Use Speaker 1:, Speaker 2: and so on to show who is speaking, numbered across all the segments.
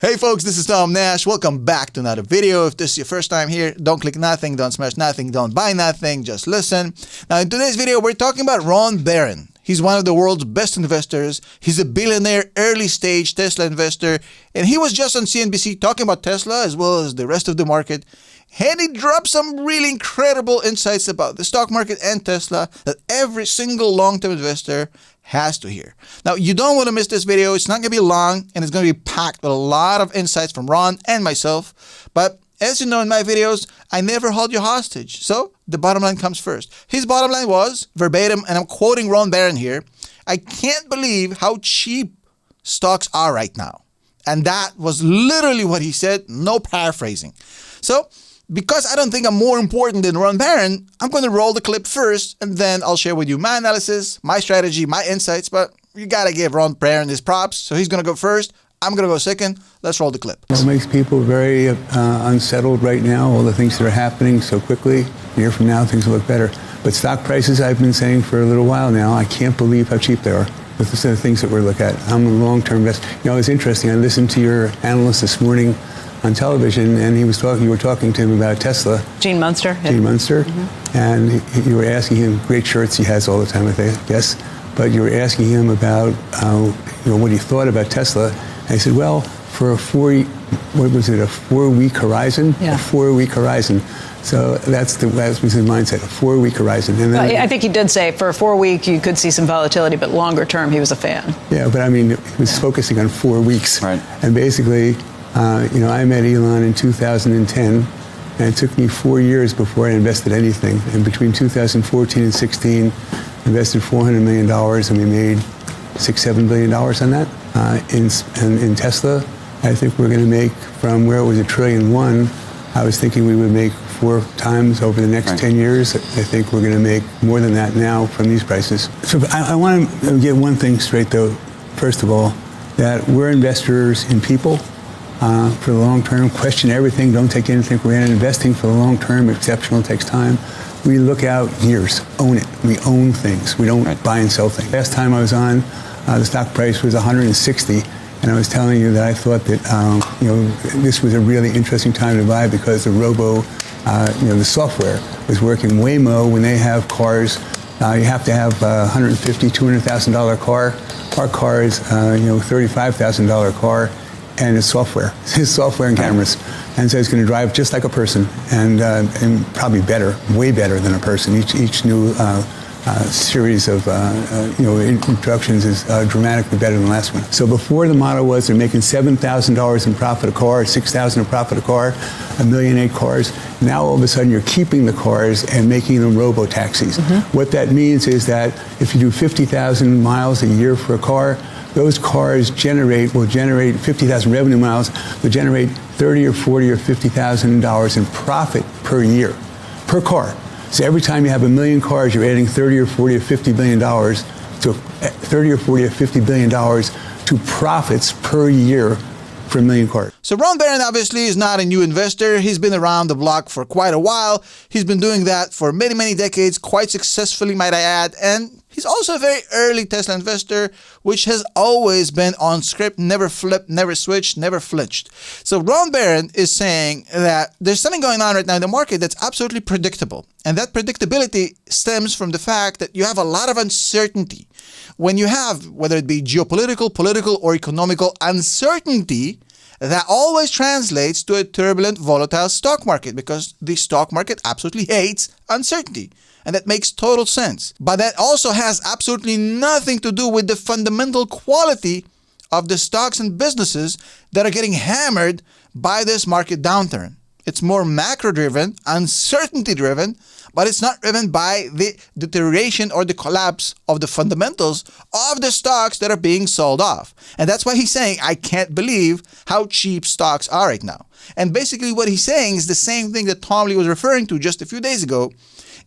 Speaker 1: Hey folks, this is Tom Nash. Welcome back to another video. If this is your first time here, don't click nothing, don't smash nothing, don't buy nothing, just listen. Now in today's video, we're talking about Ron Barron. He's one of the world's best investors. He's a billionaire early stage Tesla investor. And he was just on CNBC talking about Tesla as well as the rest of the market. And he dropped some really incredible insights about the stock market and Tesla that every single long-term investor has to hear. Now, you don't want to miss this video. It's not going to be long, and it's going to be packed with a lot of insights from Ron and myself. But as you know in my videos, I never hold you hostage. So the bottom line comes first. His bottom line was, verbatim, and I'm quoting Ron Barron here, "I can't believe how cheap stocks are right now." And that was literally what he said, no paraphrasing. So, because I don't think I'm more important than Ron Barron, I'm going to roll the clip first, and then I'll share with you my analysis, my strategy, my insights, but you got to give Ron Barron his props. So he's going to go first. I'm going to go second. Let's roll the clip.
Speaker 2: What makes people very unsettled right now, all the things that are happening so quickly. A year from now, things will look better. But stock prices, I've been saying for a little while now, I can't believe how cheap they are. With the things that we look at. I'm a long-term investor. You know, it's interesting. I listened to your analyst this morning on television, and you were talking to him about Tesla.
Speaker 3: Gene Munster.
Speaker 2: Gene Munster. Mm-hmm. And you were asking him, great shirts he has all the time, I guess, but you were asking him about what he thought about Tesla. And he said, well, for a 4-week horizon?
Speaker 3: Yeah.
Speaker 2: A 4-week horizon. So that was his mindset, a 4-week horizon. And then,
Speaker 3: I think he did say for a 4-week you could see some volatility, but longer term he was a fan.
Speaker 2: Yeah, but I mean, he was focusing on 4 weeks.
Speaker 1: Right.
Speaker 2: And basically, I met Elon in 2010, and it took me 4 years before I invested anything. And between 2014 and 16, invested $400 million, and we made $6-7 billion on that. In Tesla, I think we're going to make, from where it was $1.1 trillion, I was thinking we would make 4 times over the next 10 years. I think we're going to make more than that now from these prices. So I want to get one thing straight, though. First of all, that we're investors in people. For the long term, question everything, don't take anything for granted. Investing for the long term, exceptional, takes time. We look out years, own it. We own things. We don't buy and sell things. Last time I was on, the stock price was 160, and I was telling you that I thought that this was a really interesting time to buy because the the software was working way more. When they have cars, you have to have $150,000, $200,000 car. Our car is $35,000 car. And it's software. It's software and cameras. And so it's going to drive just like a person, and probably better, way better than a person. Each new series of introductions is dramatically better than the last one. So before the model was they're making $7,000 in profit a car, $6,000 in profit a car, 1.8 million cars. Now all of a sudden you're keeping the cars and making them robo-taxis. Mm-hmm. What that means is that if you do 50,000 miles a year for a car, those cars will generate 50,000 revenue miles, will generate $30,000 or $40,000 or $50,000 in profit per year, per car. So every time you have 1 million cars, you're adding $30 or $40 or $50 billion to profits per year for 1 million cars.
Speaker 1: So Ron Barron obviously is not a new investor. He's been around the block for quite a while. He's been doing that for many, many decades, quite successfully, might I add. And he's also a very early Tesla investor, which has always been on script, never flipped, never switched, never flinched. So Ron Barron is saying that there's something going on right now in the market that's absolutely predictable. And that predictability stems from the fact that you have a lot of uncertainty. When you have, whether it be geopolitical, political, or economical uncertainty, that always translates to a turbulent, volatile stock market because the stock market absolutely hates uncertainty. And that makes total sense. But that also has absolutely nothing to do with the fundamental quality of the stocks and businesses that are getting hammered by this market downturn. It's more macro-driven, uncertainty-driven, but it's not driven by the deterioration or the collapse of the fundamentals of the stocks that are being sold off. And that's why he's saying, I can't believe how cheap stocks are right now. And basically what he's saying is the same thing that Tom Lee was referring to just a few days ago.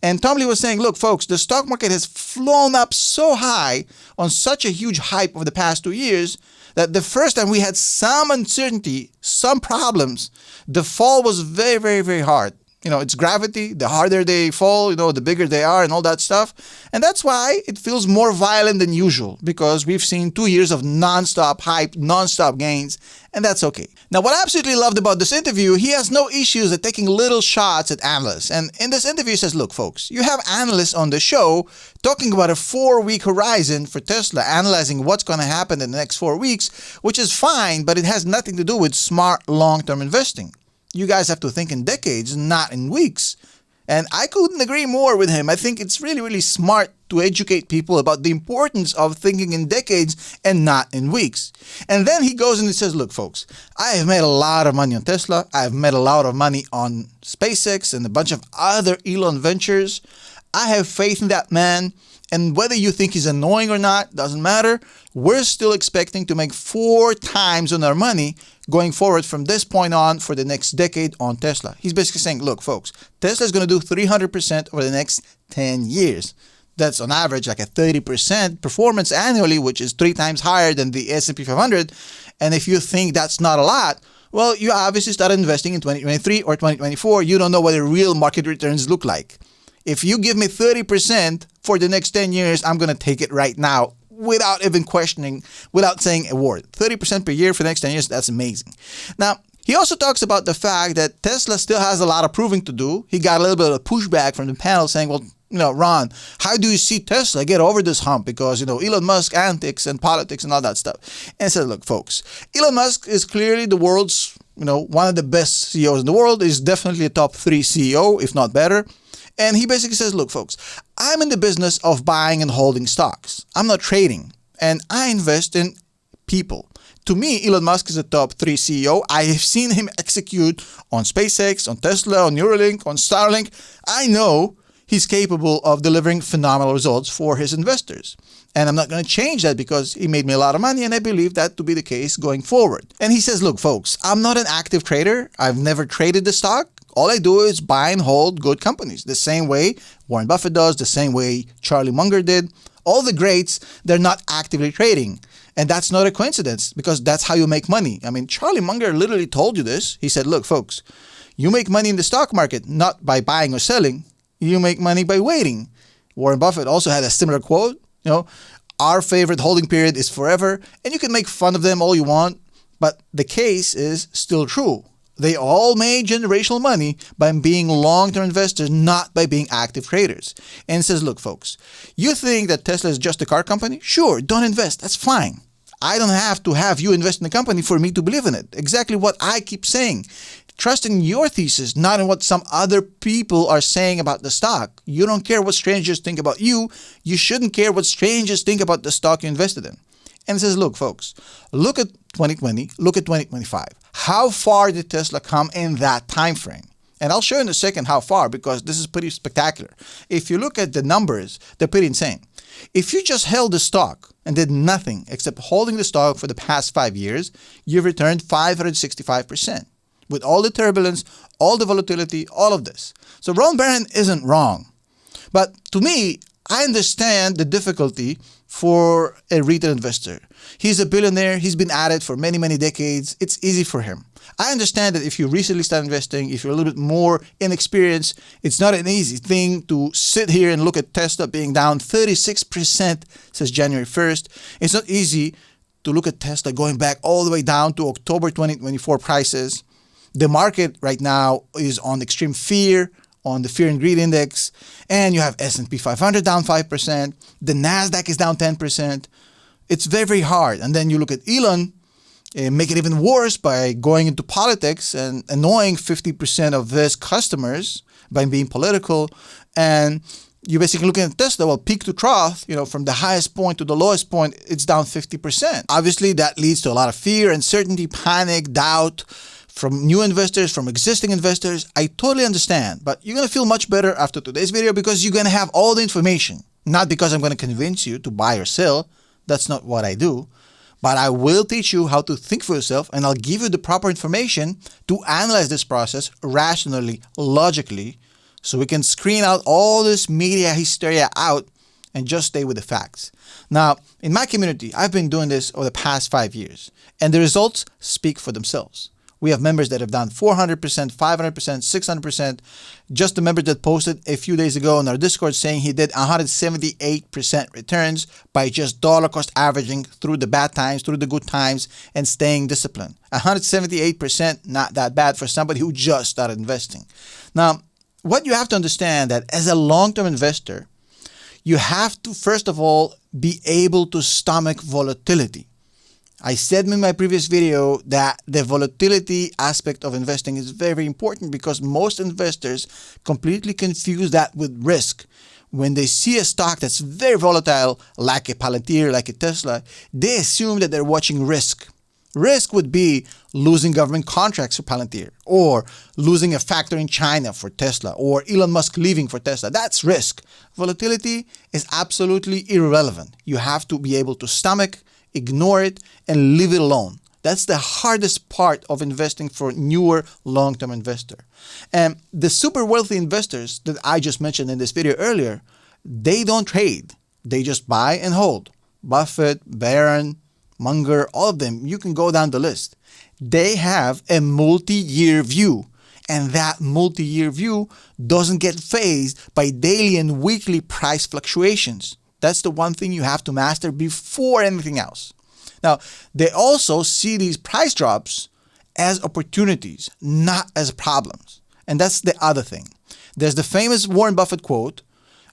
Speaker 1: And Tom Lee was saying, look, folks, the stock market has flown up so high on such a huge hype over the past 2 years that the first time we had some uncertainty, some problems, the fall was very, very, very hard. It's gravity. The harder they fall, the bigger they are and all that stuff. And that's why it feels more violent than usual, because we've seen 2 years of non-stop hype, non-stop gains, and that's okay. Now, what I absolutely loved about this interview, he has no issues at taking little shots at analysts. And in this interview, he says, look, folks, you have analysts on the show talking about a 4-week horizon for Tesla, analyzing what's going to happen in the next 4 weeks, which is fine, but it has nothing to do with smart long-term investing. You guys have to think in decades, not in weeks. And I couldn't agree more with him. I think it's really, really smart to educate people about the importance of thinking in decades and not in weeks. And then he goes and he says, look, folks, I have made a lot of money on Tesla. I've made a lot of money on SpaceX and a bunch of other Elon ventures. I have faith in that man. And whether you think he's annoying or not, doesn't matter. We're still expecting to make 4 times on our money going forward from this point on for the next decade on Tesla. He's basically saying, look, folks, Tesla is going to do 300% over the next 10 years. That's on average like a 30% performance annually, which is 3 times higher than the S&P 500. And if you think that's not a lot, well, you obviously started investing in 2023 or 2024. You don't know what the real market returns look like. If you give me 30% for the next 10 years, I'm going to take it right now without even questioning, without saying a word. 30% per year for the next 10 years, that's amazing. Now, he also talks about the fact that Tesla still has a lot of proving to do. He got a little bit of pushback from the panel saying, well, Ron, how do you see Tesla get over this hump? Because, Elon Musk antics and politics and all that stuff. And he said, look, folks, Elon Musk is clearly the world's, one of the best CEOs in the world. He's definitely a top 3 CEO, if not better. And he basically says, look, folks, I'm in the business of buying and holding stocks. I'm not trading. And I invest in people. To me, Elon Musk is a top 3 CEO. I have seen him execute on SpaceX, on Tesla, on Neuralink, on Starlink. I know he's capable of delivering phenomenal results for his investors. And I'm not going to change that because he made me a lot of money, and I believe that to be the case going forward. And he says, look, folks, I'm not an active trader. I've never traded the stock. All I do is buy and hold good companies. The same way Warren Buffett does, the same way Charlie Munger did. All the greats, they're not actively trading. And that's not a coincidence, because that's how you make money. I mean, Charlie Munger literally told you this. He said, look, folks, you make money in the stock market not by buying or selling. You make money by waiting. Warren Buffett also had a similar quote. Our favorite holding period is forever. And you can make fun of them all you want, but the case is still true. They all made generational money by being long-term investors, not by being active traders. And it says, look, folks, you think that Tesla is just a car company? Sure, don't invest. That's fine. I don't have to have you invest in the company for me to believe in it. Exactly what I keep saying. Trust in your thesis, not in what some other people are saying about the stock. You don't care what strangers think about you. You shouldn't care what strangers think about the stock you invested in. And it says, look, folks, look at 2020, look at 2025. How far did Tesla come in that time frame? And I'll show you in a second how far, because this is pretty spectacular. If you look at the numbers, they're pretty insane. If you just held the stock and did nothing except holding the stock for the past 5 years, you've returned 565%. With all the turbulence, all the volatility, all of this. So Ron Barron isn't wrong. But to me, I understand the difficulty for a retail investor. He's a billionaire. He's been at it for many, many decades. It's easy for him. I understand that if you recently start investing, if you're a little bit more inexperienced, it's not an easy thing to sit here and look at Tesla being down 36% since January 1st. It's not easy to look at Tesla going back all the way down to October 2024 prices. The market right now is on extreme fear, on the fear and greed index, and you have S&P 500 down 5%, the NASDAQ is down 10%. It's very, very hard. And then you look at Elon, make it even worse by going into politics and annoying 50% of his customers by being political. And you're basically looking at Tesla, well, peak to trough, from the highest point to the lowest point, it's down 50%. Obviously, that leads to a lot of fear, uncertainty, panic, doubt, from new investors, from existing investors. I totally understand, but you're going to feel much better after today's video because you're going to have all the information. Not because I'm going to convince you to buy or sell. That's not what I do. But I will teach you how to think for yourself, and I'll give you the proper information to analyze this process rationally, logically, so we can screen out all this media hysteria out and just stay with the facts. Now, in my community, I've been doing this over the past 5 years, and the results speak for themselves. We have members that have done 400%, 500%, 600%. Just the member that posted a few days ago on our Discord saying he did 178% returns by just dollar cost averaging through the bad times, through the good times, and staying disciplined. 178%, not that bad for somebody who just started investing. Now, what you have to understand that as a long-term investor, you have to, first of all, be able to stomach volatility. I said in my previous video that the volatility aspect of investing is very important because most investors completely confuse that with risk. When they see a stock that's very volatile, like a Palantir, like a Tesla, they assume that they're watching risk. Risk would be losing government contracts for Palantir, or losing a factory in China for Tesla, or Elon Musk leaving for Tesla. That's risk. Volatility is absolutely irrelevant. You have to be able to stomach, ignore it, and leave it alone. That's the hardest part of investing for newer long-term investor. And the super wealthy investors that I just mentioned in this video earlier, they don't trade. They just buy and hold. Buffett, Barron, Munger, all of them, you can go down the list. They have a multi-year view. And that multi-year view doesn't get phased by daily and weekly price fluctuations. That's the one thing you have to master before anything else. Now, they also see these price drops as opportunities, not as problems. And that's the other thing. There's the famous Warren Buffett quote,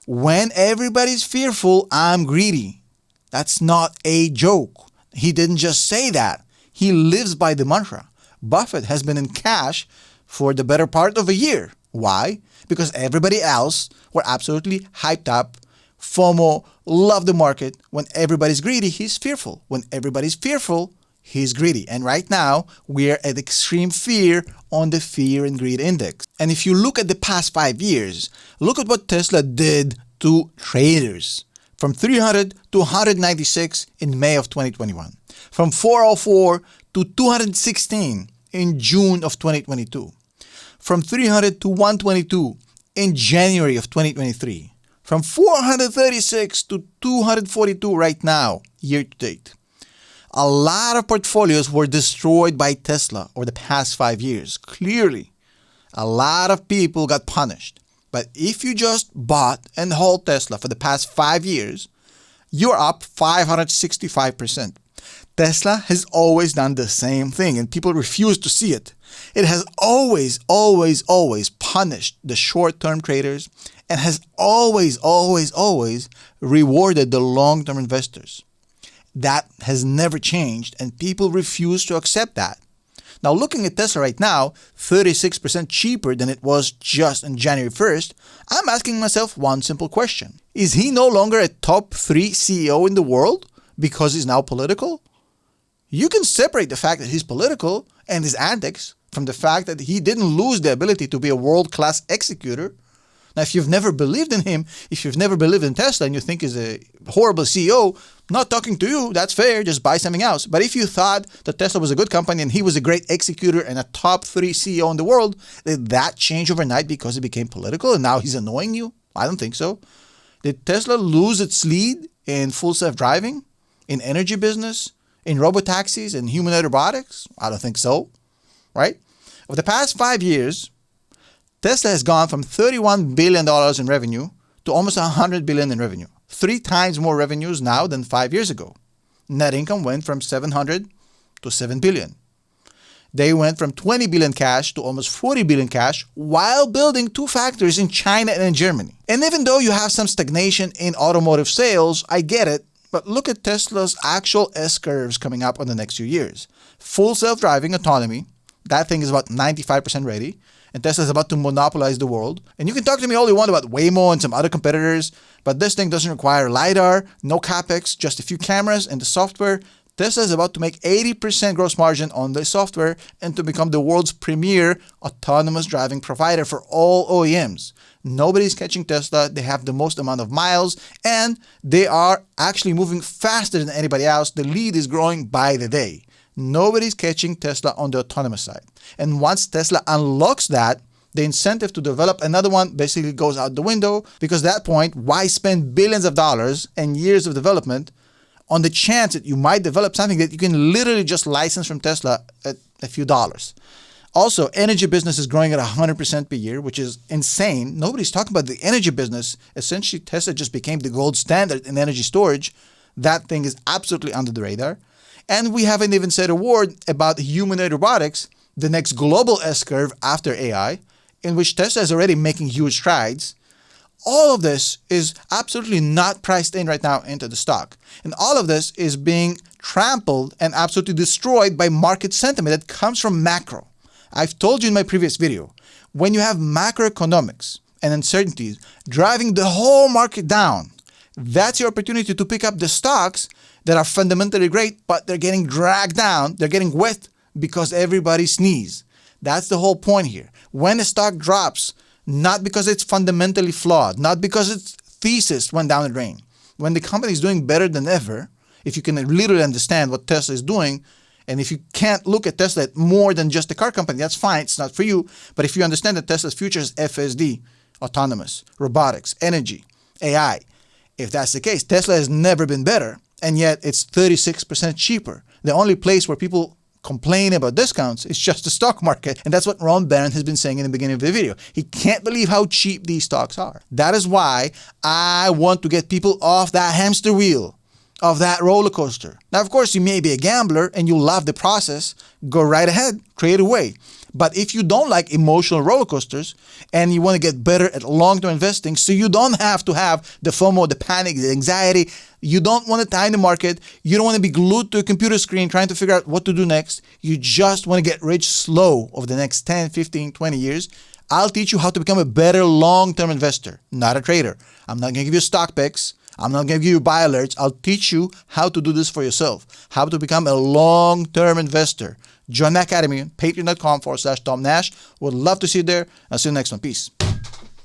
Speaker 1: "When everybody's fearful, I'm greedy." That's not a joke. He didn't just say that. He lives by the mantra. Buffett has been in cash for the better part of a year. Why? Because everybody else were absolutely hyped up. FOMO, love the market. When everybody's greedy, he's fearful. When everybody's fearful, he's greedy. And right now, we're at extreme fear on the fear and greed index. And if you look at the past 5 years, look at what Tesla did to traders. From 300 to 196 in May of 2021. From 404 to 216 in June of 2022. From 300 to 122 in January of 2023. From 436 to 242 right now, year to date. A lot of portfolios were destroyed by Tesla over the past 5 years. Clearly, a lot of people got punished. But if you just bought and hold Tesla for the past 5 years, you're up 565%. Tesla has always done the same thing, and people refuse to see it. It has always punished the short-term traders and has always rewarded the long-term investors. That has never changed, and people refuse to accept that. Now, looking at Tesla right now, 36% cheaper than it was just on January 1st, I'm asking myself one simple question. Is he no longer a top 3 CEO in the world because he's now political? You can separate the fact that he's political and his antics from the fact that he didn't lose the ability to be a world-class executor. Now, if you've never believed in him, if you've never believed in Tesla and you think he's a horrible CEO, not talking to you, that's fair, just buy something else. But if you thought that Tesla was a good company and he was a great executor and a top 3 CEO in the world, did that change overnight because he became political and now he's annoying you? I don't think so. Did Tesla lose its lead in full self-driving, in energy business, in robotaxis and humanoid robotics? I don't think so, right? Over the past 5 years, Tesla has gone from $31 billion in revenue to almost $100 billion in revenue. 3 times more revenues now than 5 years ago. Net income went from $700 to $7 billion. They went from 20 billion cash to almost 40 billion cash while building 2 factories in China and in Germany. And even though you have some stagnation in automotive sales, I get it, but look at Tesla's actual S-curves coming up on the next few years. Full self-driving autonomy, that thing is about 95% ready. And Tesla is about to monopolize the world. And you can talk to me all you want about Waymo and some other competitors, but this thing doesn't require LiDAR, no capex, just a few cameras and the software. Tesla is about to make 80% gross margin on the software and to become the world's premier autonomous driving provider for all OEMs. Nobody's catching Tesla. They have the most amount of miles, and they are actually moving faster than anybody else. The lead is growing by the day. Nobody's catching Tesla on the autonomous side. And once Tesla unlocks that, the incentive to develop another one basically goes out the window, because at that point, why spend billions of dollars and years of development on the chance that you might develop something that you can literally just license from Tesla at a few dollars. Also, energy business is growing at 100% per year, which is insane. Nobody's talking about the energy business. Essentially, Tesla just became the gold standard in energy storage. That thing is absolutely under the radar. And we haven't even said a word about humanoid robotics, the next global S-curve after AI, in which Tesla is already making huge strides. All of this is absolutely not priced in right now into the stock. And all of this is being trampled and absolutely destroyed by market sentiment that comes from macro. I've told you in my previous video, when you have macroeconomics and uncertainties driving the whole market down, that's your opportunity to pick up the stocks that are fundamentally great, but they're getting dragged down, they're getting wet because everybody sneezes. That's the whole point here. When a stock drops, not because it's fundamentally flawed, not because its thesis went down the drain. When the company is doing better than ever, if you can literally understand what Tesla is doing, and if you can't look at Tesla at more than just a car company, that's fine, it's not for you. But if you understand that Tesla's future is FSD, autonomous, robotics, energy, AI, if that's the case, Tesla has never been better, and yet it's 36% cheaper. The only place where people complain about discounts is just the stock market, and that's what Ron Barron has been saying in the beginning of the video. He can't believe how cheap these stocks are. That is why I want to get people off that hamster wheel, of that roller coaster. Now, of course, you may be a gambler and you love the process. Go right ahead, trade away. But if you don't like emotional roller coasters and you want to get better at long-term investing so you don't have to have the FOMO, the panic, the anxiety, you don't want to time the market, you don't want to be glued to a computer screen trying to figure out what to do next, you just want to get rich slow over the next 10, 15, 20 years, I'll teach you how to become a better long-term investor, not a trader. I'm not going to give you stock picks. I'm not going to give you buy alerts. I'll teach you how to do this for yourself, how to become a long-term investor. Join the academy, patreon.com/Tom Nash. Would love to see you there. I'll see you next one. Peace.